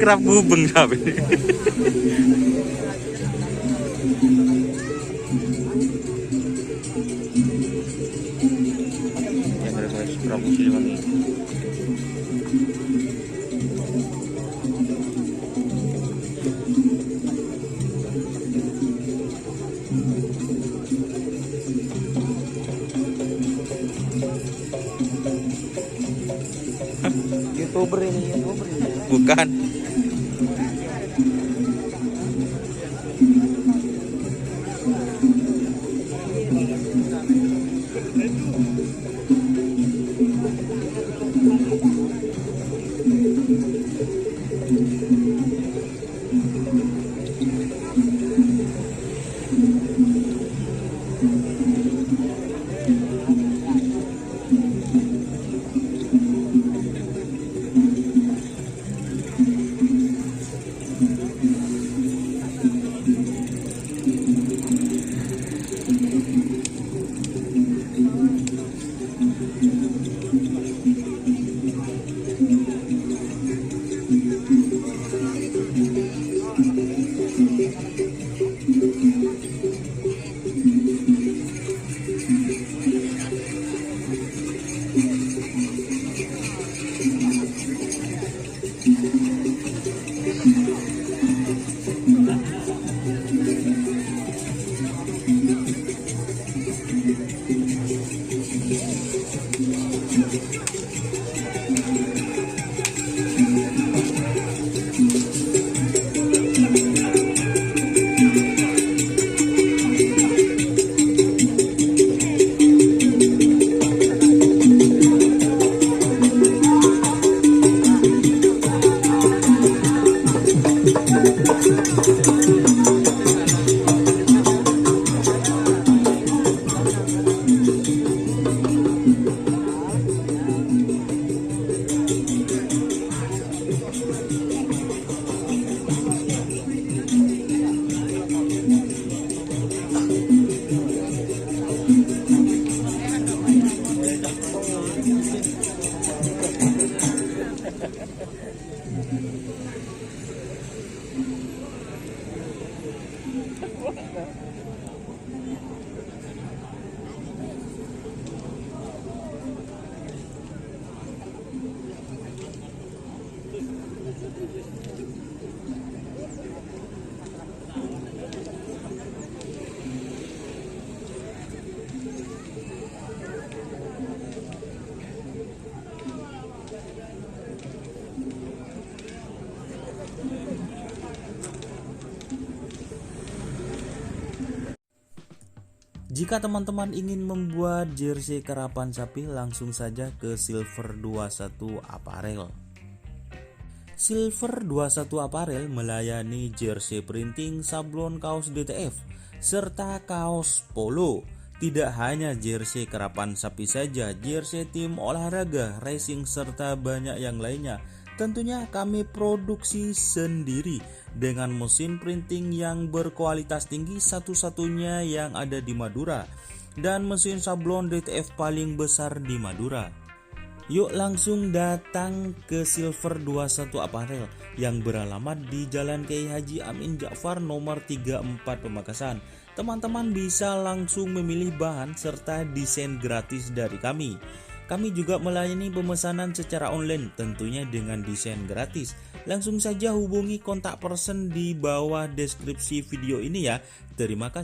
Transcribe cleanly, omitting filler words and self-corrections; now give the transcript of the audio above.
Kerap bubeng sapi. Ya guys, Prabu Siliwangi. YouTuber ini. Bukan. Jika teman-teman ingin membuat jersey karapan sapi, langsung saja ke Silver 21 Apparel. Silver 21 Apparel melayani jersey printing, sablon, kaos DTF, serta kaos polo. Tidak hanya jersey karapan sapi saja, jersey tim olahraga, racing, serta banyak yang lainnya. Tentunya kami produksi sendiri dengan mesin printing yang berkualitas tinggi, satu-satunya yang ada di Madura, dan mesin sablon DTF paling besar di Madura. Yuk langsung datang ke Silver 21 Apparel yang beralamat di Jalan Kiai Haji Amin Ja'far nomor 34 Pamekasan. Teman-teman bisa langsung memilih bahan serta desain gratis dari kami. Kami juga melayani pemesanan secara online, tentunya dengan desain gratis. Langsung saja hubungi kontak person di bawah deskripsi video ini ya. Terima kasih.